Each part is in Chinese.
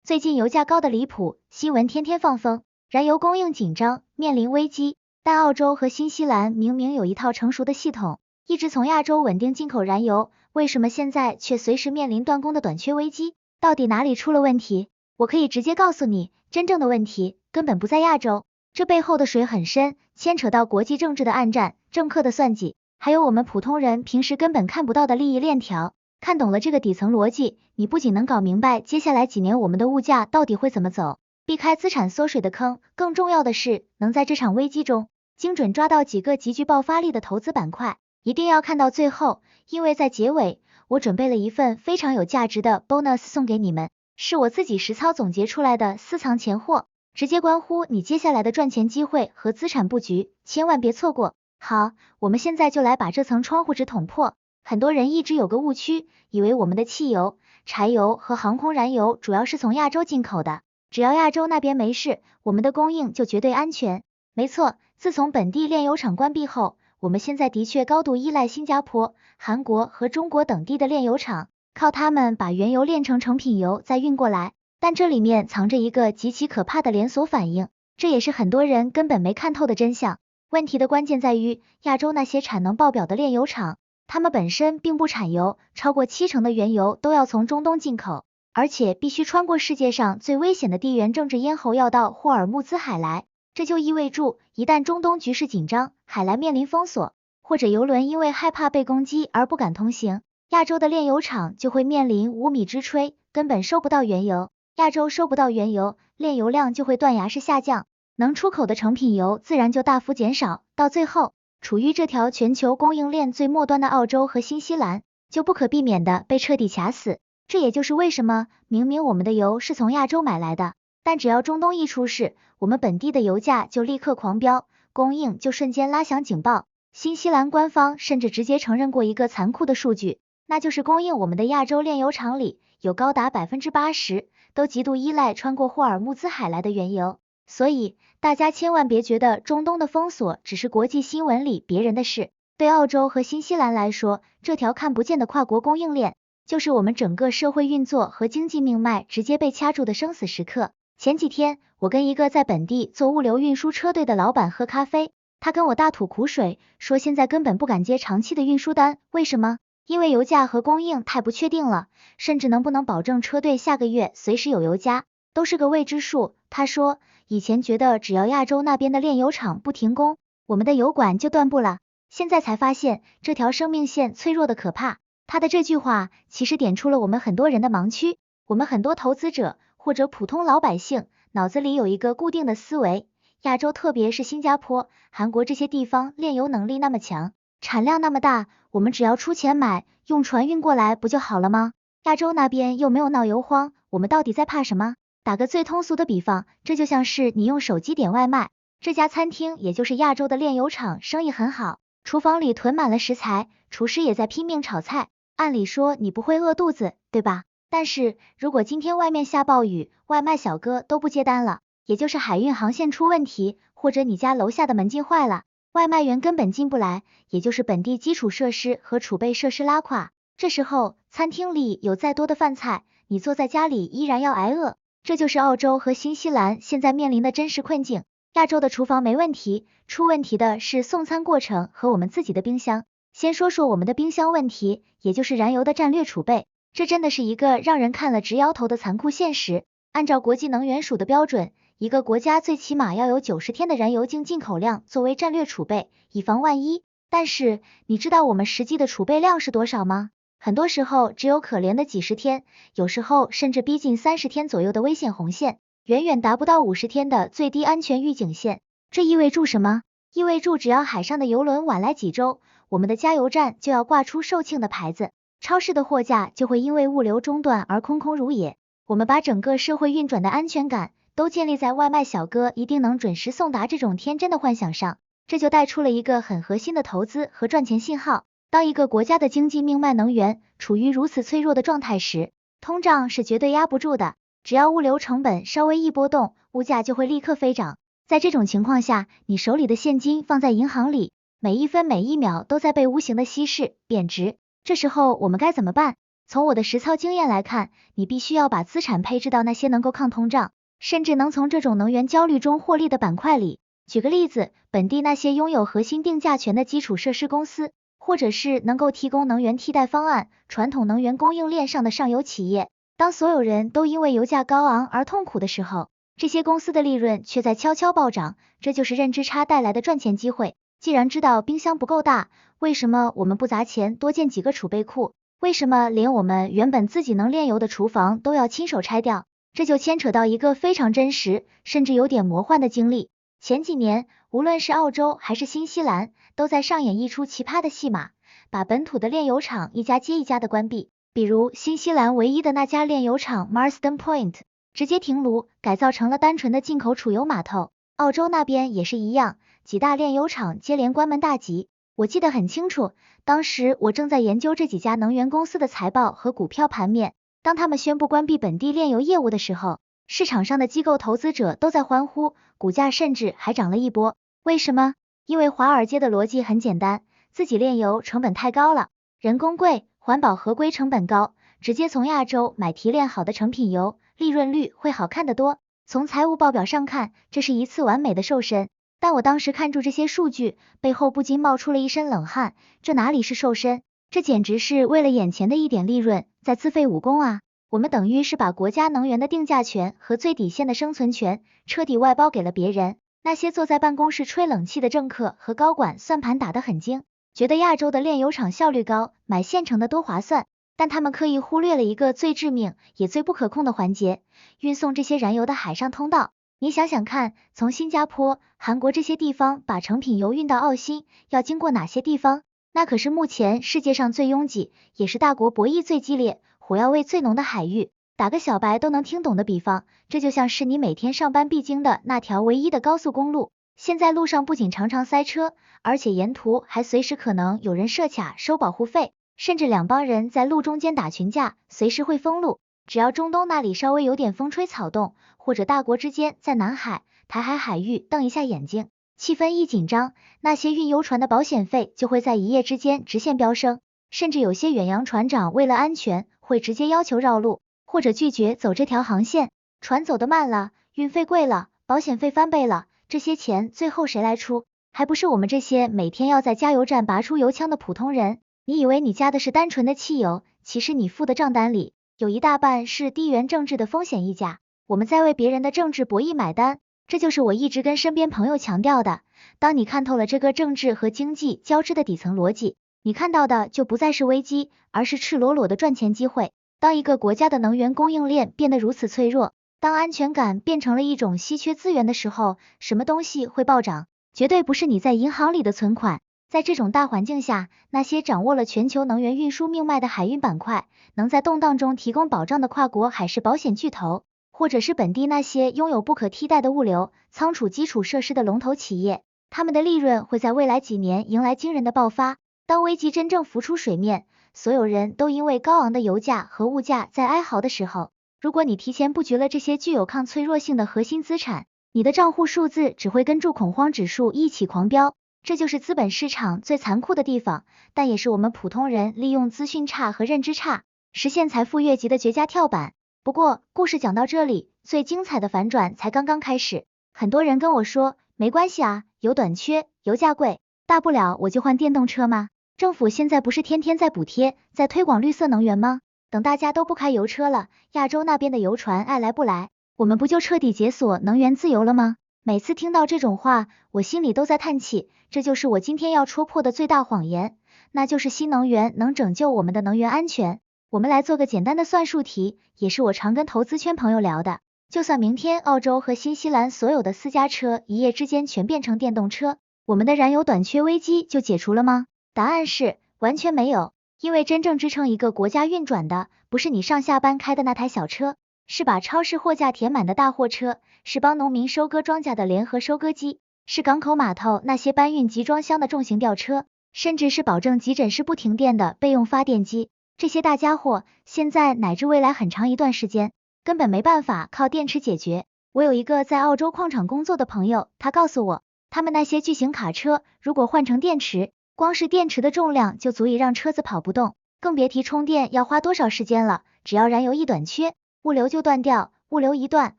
最近油價高得離譜，新聞天天放風，燃油供應緊張，面臨危機。但澳洲和新西蘭明明有一套成熟的系統，一直從亞洲穩定進口燃油，為什麼現在卻隨時面臨斷供的短缺危機？到底哪裡出了問題？我可以直接告訴你，真正的問題根本不在亞洲，這背後的水很深，牽扯到國際政治的暗戰、政客的算計，還有我們普通人平時根本看不到的利益鏈條。看懂了這個底層邏輯，你不僅能搞明白接下來幾年我們的物價到底會怎麼走，避開資產縮水的坑，更重要的是能在這場危機中精準抓到幾個極具爆發力的投資板塊。一定要看到最後，因為在結尾我準備了一份非常有價值的 bonus 送給你們，是我自己實操總結出來的私藏錢貨，直接關乎你接下來的賺錢機會和資產布局，千萬別錯過。好，我們現在就來把這層窗戶紙捅破。很多人一直有個誤區，以為我們的汽油、柴油和航空燃油主要是從亞洲進口的，只要亞洲那邊沒事，我們的供應就絕對安全。沒錯，自從本地煉油廠關閉後，我們現在的確高度依賴新加坡、韓國和中國等地的煉油廠，靠他們把原油煉成成品油再運過來。但這裡面藏着一個極其可怕的連鎖反應，這也是很多人根本沒看透的真相。問題的關鍵在於，亞洲那些產能爆表的煉油廠，他們本身並不產油，超過70%的原油都要從中東進口，而且必須穿過世界上最危險的地緣政治咽喉要道霍爾木茲海來。這就意味着，一旦中東局勢緊張，海來面臨封鎖，或者油輪因為害怕被攻擊而不敢通行，亞洲的煉油廠就會面臨無米之炊，根本收不到原油。亞洲收不到原油，煉油量就會斷崖式下降，能出口的成品油自然就大幅減少，到最後，處於這條全球供應鏈最末端的澳洲和新西蘭，就不可避免的被徹底卡死。這也就是為什麼，明明我們的油是從亞洲買來的，但只要中東一出事，我們本地的油價就立刻狂飆，供應就瞬間拉響警報。新西蘭官方甚至直接承認過一個殘酷的數據，那就是供應我們的亞洲煉油廠裡，有高達 80% 都極度依賴穿過霍爾木茲海來的原油。所以，大家千萬別覺得中東的封鎖只是國際新聞裡別人的事，對澳洲和新西蘭來說，這條看不見的跨國供應鏈，就是我們整個社會運作和經濟命脈直接被掐住的生死時刻。前幾天，我跟一個在本地做物流運輸車隊的老闆喝咖啡，他跟我大吐苦水，說現在根本不敢接長期的運輸單，為什麼？因為油價和供應太不確定了，甚至能不能保證車隊下個月隨時有油加，都是個未知數。他說，以前覺得只要亞洲那邊的煉油廠不停工，我們的油管就斷布了，現在才發現這條生命線脆弱的可怕。他的這句話其實點出了我們很多人的盲區，我們很多投資者或者普通老百姓腦子裡有一個固定的思維，亞洲特別是新加坡、韓國這些地方煉油能力那麼強，產量那麼大，我們只要出錢買，用船運過來不就好了嗎？亞洲那邊又沒有鬧油荒，我們到底在怕什麼？打個最通俗的比方，這就像是你用手機點外賣，這家餐廳也就是亞洲的煉油廠生意很好，廚房裡囤滿了食材，廚師也在拼命炒菜，按理說你不會餓肚子，對吧？但是如果今天外面下暴雨，外賣小哥都不接單了，也就是海運航線出問題，或者你家樓下的門禁壞了，外賣員根本進不來，也就是本地基礎設施和儲備設施拉垮，這時候餐廳裡有再多的飯菜，你坐在家裡依然要挨餓。這就是澳洲和新西蘭現在面臨的真實困境。亞洲的廚房沒問題，出問題的是送餐過程和我們自己的冰箱。先說說我們的冰箱問題，也就是燃油的戰略儲備。這真的是一個讓人看了直搖頭的殘酷現實。按照國際能源署的標準，一個國家最起碼要有90天的燃油淨進口量作為戰略儲備，以防萬一。但是，你知道我們實際的儲備量是多少嗎？很多時候只有可憐的幾十天，有時候甚至逼近30天左右的危險紅線，遠遠達不到50天的最低安全預警線。這意味着什麼？意味着只要海上的油輪晚來幾周，我們的加油站就要掛出售罄的牌子，超市的貨架就會因為物流中斷而空空如也。我們把整個社會運轉的安全感都建立在外賣小哥一定能準时送達這種天真的幻想上，這就帶出了一個很核心的投資和賺錢信號。當一個國家的經濟命脈能源處於如此脆弱的狀態時，通脹是絕對壓不住的，只要物流成本稍微一波動，物價就會立刻飛漲。在這種情況下，你手裡的現金放在銀行裡，每一分每一秒都在被無形的稀釋、貶值。這時候我們該怎麼辦？從我的實操經驗來看，你必須要把資產配置到那些能夠抗通脹，甚至能從這種能源焦慮中獲利的板塊裡。舉個例子，本地那些擁有核心定價權的基礎設施公司，或者是能夠提供能源替代方案、傳統能源供應鏈上的上游企業。當所有人都因為油價高昂而痛苦的時候，這些公司的利潤卻在悄悄暴漲，這就是認知差帶來的賺錢機會。既然知道冰箱不夠大，為什麼我們不砸錢多建幾個儲備庫？為什麼連我們原本自己能煉油的廚房都要親手拆掉？這就牽扯到一個非常真實，甚至有點魔幻的經歷。前幾年，無論是澳洲還是新西蘭，都在上演一出奇葩的戲碼，把本土的煉油廠一家接一家的關閉。比如新西蘭唯一的那家煉油廠 Marsden Point 直接停爐，改造成了單純的進口儲油碼頭。澳洲那邊也是一樣，幾大煉油廠接連關門大吉。我記得很清楚，當時我正在研究這幾家能源公司的財報和股票盤面。當他們宣布關閉本地煉油業務的時候，市場上的機構投資者都在歡呼，股價甚至還漲了一波。為什麼？因為華爾街的邏輯很簡單，自己煉油成本太高了，人工貴，環保合規成本高，直接從亞洲買提煉好的成品油，利潤率會好看得多。從財務報表上看，這是一次完美的瘦身。但我當時看住這些數據，背後不禁冒出了一身冷汗，這哪裡是瘦身，這簡直是為了眼前的一點利潤，在自廢武功啊！我們等於是把國家能源的定價權和最底線的生存權徹底外包給了別人。那些坐在辦公室吹冷氣的政客和高管算盤打得很精，覺得亞洲的煉油廠效率高，買現成的多划算，但他們刻意忽略了一個最致命也最不可控的環節，運送這些燃油的海上通道。你想想看，從新加坡、韓國這些地方把成品油運到澳新，要經過哪些地方？那可是目前世界上最擁擠，也是大國博弈最激烈、火藥味最濃的海域。打個小白都能聽懂的比方，這就像是你每天上班必經的那條唯一的高速公路。現在路上不僅常常塞車，而且沿途還隨時可能有人設卡收保護費，甚至兩幫人在路中間打群架，隨時會封路。只要中東那裡稍微有點風吹草動，或者大國之間在南海、台海海域瞪一下眼睛，氣氛一緊張，那些運油船的保險費就會在一夜之間直線飆升，甚至有些遠洋船長為了安全，會直接要求繞路，或者拒絕走這條航線。船走得慢了，運費貴了，保險費翻倍了，這些錢最後誰來出？還不是我們這些每天要在加油站拔出油槍的普通人。你以為你加的是單純的汽油，其實你付的賬單裡有一大半是地緣政治的風險溢價，我們在為別人的政治博弈買單。這就是我一直跟身邊朋友強調的，當你看透了這個政治和經濟交織的底層邏輯，你看到的就不再是危機，而是赤裸裸的賺錢機會。當一個國家的能源供應鏈變得如此脆弱，當安全感變成了一種稀缺資源的時候，什麼東西會暴漲？絕對不是你在銀行裡的存款。在這種大環境下，那些掌握了全球能源運輸命脈的海運板塊，能在動盪中提供保障的跨國海事保險巨頭，或者是本地那些擁有不可替代的物流、倉儲基礎設施的龍頭企業，他們的利潤會在未來幾年迎來驚人的爆發。當危機真正浮出水面，所有人都因為高昂的油價和物價在哀嚎的時候，如果你提前布局了這些具有抗脆弱性的核心資產，你的賬戶數字只會跟住恐慌指數一起狂飆。這就是資本市場最殘酷的地方，但也是我們普通人利用資訊差和認知差，實現財富越級的絕佳跳板。不過，故事講到這裡，最精彩的反轉才剛剛開始。很多人跟我說，沒關係啊，油短缺，油價貴，大不了我就換電動車嗎？政府現在不是天天在補貼，在推廣綠色能源嗎？等大家都不開油車了，亞洲那邊的油船愛來不來，我們不就徹底解鎖能源自由了嗎？每次聽到這種話，我心裡都在嘆氣，這就是我今天要戳破的最大謊言，那就是新能源能拯救我們的能源安全。我們來做個簡單的算術題，也是我常跟投資圈朋友聊的。就算明天澳洲和新西蘭所有的私家車一夜之間全变成電動車，我們的燃油短缺危機就解除了嗎？答案是完全沒有，因為真正支撐一個國家運轉的，不是你上下班開的那台小車，是把超市貨架填滿的大貨車，是幫農民收割莊稼的聯合收割機，是港口碼頭那些搬運集裝箱的重型吊車，甚至是保證急診室不停電的備用發電機。這些大家伙現在乃至未來很長一段時間根本沒辦法靠電池解決。我有一個在澳洲礦場工作的朋友，他告訴我，他們那些巨型卡車如果換成電池，光是電池的重量就足以讓車子跑不動。更別提充電要花多少時間了。只要燃油一短缺，物流就斷掉，物流一斷，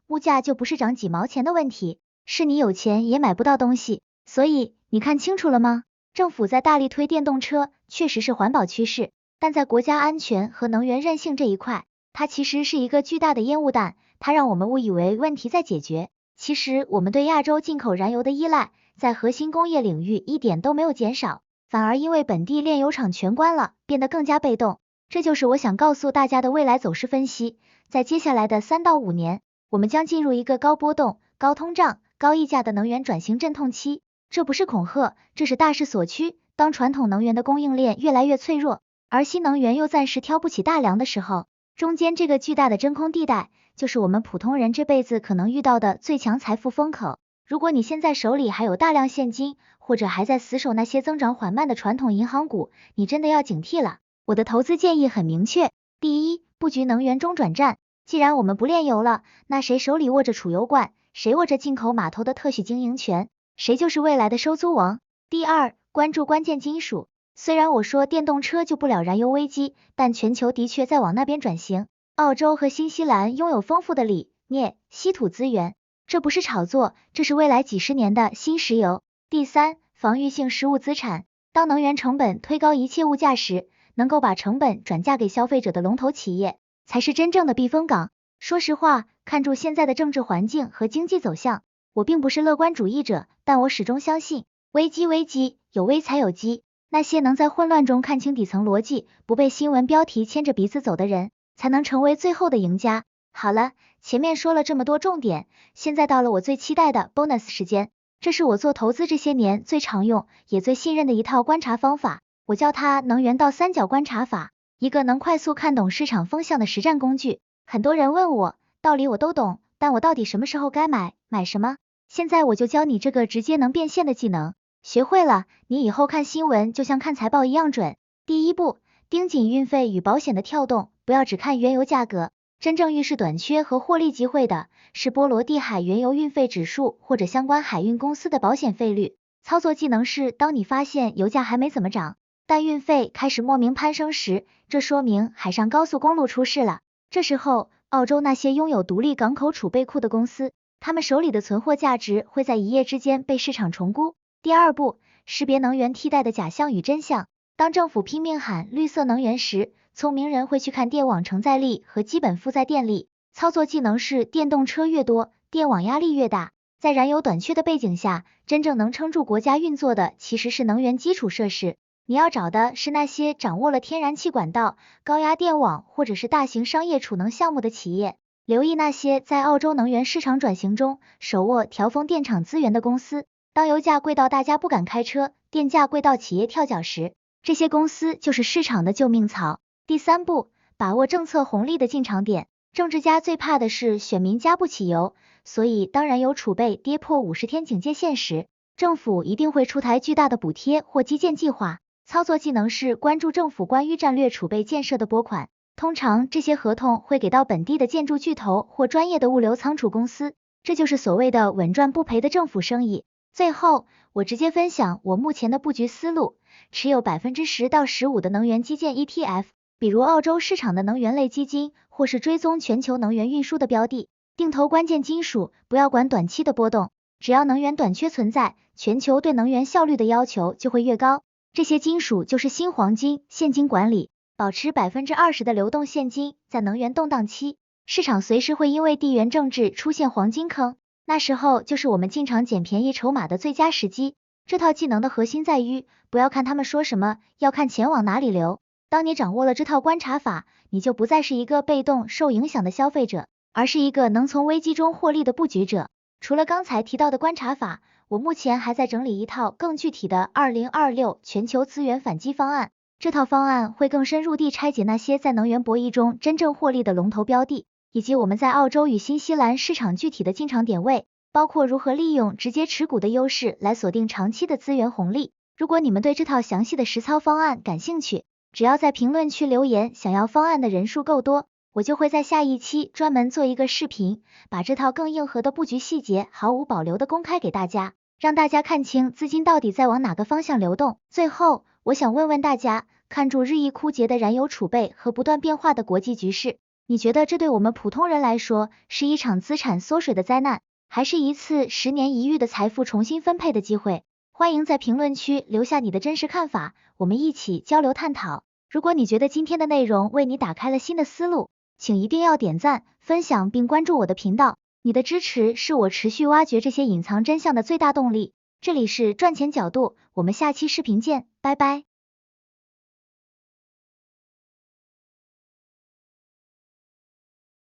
物價就不是漲幾毛錢的問題，是你有錢也買不到東西。所以你看清楚了嗎？政府在大力推電動車，確實是環保趨勢，但在國家安全和能源韌性這一塊，它其實是一個巨大的煙霧彈，它讓我們誤以為問題在解決，其實我們對亞洲進口燃油的依賴，在核心工業領域一點都沒有減少，反而因為本地煉油廠全關了，變得更加被動。這就是我想告訴大家的未來走勢分析。在接下來的3到5年，我們將進入一個高波動、高通脹、高溢價的能源轉型陣痛期。這不是恐嚇，這是大勢所趨。當傳統能源的供應鏈越來越脆弱，而新能源又暫時挑不起大梁的時候，中間這個巨大的真空地帶，就是我們普通人這輩子可能遇到的最強財富風口。如果你現在手裡還有大量現金，或者還在死守那些增長緩慢的傳統銀行股，你真的要警惕了。我的投資建議很明確，第一，布局能源中轉站。既然我們不煉油了，那誰手裡握着儲油罐，誰握着進口碼頭的特許經營權，誰就是未來的收租王。第二，關注關鍵金屬。雖然我說電動車救不了燃油危機，但全球的確在往那邊轉型。澳洲和新西蘭擁有豐富的鋰、鎳、稀土資源，這不是炒作，這是未來幾十年的新石油。第三，防禦性實物資產。當能源成本推高一切物價時，能夠把成本轉嫁給消費者的龍頭企業，才是真正的避風港。說實話，看住現在的政治環境和經濟走向，我並不是樂觀主義者，但我始終相信，危機，有危才有機。那些能在混亂中看清底層邏輯，不被新聞標題牽着鼻子走的人，才能成為最後的贏家。好了，前面說了這麼多重點，現在到了我最期待的 bonus 時間。這是我做投資這些年最常用也最信任的一套觀察方法，我叫它能源倒三角觀察法，一個能快速看懂市場風向的實戰工具。很多人問我，道理我都懂，但我到底什麼時候該買什麼？現在我就教你這個直接能變現的技能，學會了，你以後看新聞就像看財報一樣準。第一步，盯緊運費與保險的跳動，不要只看原油價格，真正預示短缺和獲利機會的是波羅的海原油運費指數或者相關海運公司的保險費率。操作技能是，當你發現油價還沒怎麼漲，但運費開始莫名攀升時，這說明海上高速公路出事了。這時候，澳洲那些擁有獨立港口儲備庫的公司，他們手裡的存貨價值會在一夜之間被市場重估。第二步，識別能源替代的假象與真相。當政府拼命喊綠色能源時，聰明人會去看電網承載力和基本負載電力。操作技能是，電動車越多，電網壓力越大。在燃油短缺的背景下，真正能撐住國家運作的其實是能源基礎設施。你要找的是那些掌握了天然氣管道、高壓電網或者是大型商業儲能項目的企業。留意那些在澳洲能源市場轉型中手握調峰電廠資源的公司。當油價貴到大家不敢開車，電價貴到企業跳腳時，這些公司就是市場的救命草。第三步，把握政策紅利的進場點。政治家最怕的是選民加不起油，所以當燃油儲備跌破50天警戒線時，政府一定會出台巨大的補貼或基建計劃。操作技能是關注政府關於戰略儲備建設的撥款，通常這些合同會給到本地的建築巨頭或專業的物流倉儲公司，這就是所謂的穩賺不賠的政府生意。最後，我直接分享我目前的布局思路，持有 10% 到 15% 的能源基建 ETF， 比如澳洲市場的能源類基金，或是追蹤全球能源運輸的標的，定投關鍵金屬，不要管短期的波動，只要能源短缺存在，全球對能源效率的要求就會越高。這些金屬就是新黃金，現金管理，保持 20% 的流動現金，在能源動盪期，市場隨時會因為地缘政治出現黃金坑，那時候就是我們進場撿便宜籌碼的最佳時機。這套技能的核心在於，不要看他們說什麼，要看錢往哪裡流。當你掌握了這套觀察法，你就不再是一個被動受影響的消費者，而是一個能從危機中獲利的布局者。除了剛才提到的觀察法，我目前還在整理一套更具體的2026全球資源反擊方案。這套方案會更深入地拆解那些在能源博弈中真正獲利的龍頭標的，以及我們在澳洲與新西蘭市場具體的進場點位，包括如何利用直接持股的優勢來鎖定長期的資源紅利。如果你們對這套詳細的實操方案感興趣，只要在評論區留言想要方案的人數夠多，我就會在下一期專門做一個視頻，把這套更硬核的布局細節毫無保留的公開給大家，讓大家看清資金到底在往哪個方向流動。最後，我想問問大家，看住日益枯竭的燃油儲備和不斷變化的國際局勢，你覺得這對我們普通人來說是一場資產縮水的災難，還是一次10年一遇的財富重新分配的機會？歡迎在評論區留下你的真實看法，我們一起交流探討。如果你覺得今天的內容為你打開了新的思路，請一定要點讚、分享並關注我的頻道，你的支持是我持續挖掘這些隱藏真相的最大動力。這裡是賺錢角度，我們下期視頻見，拜拜。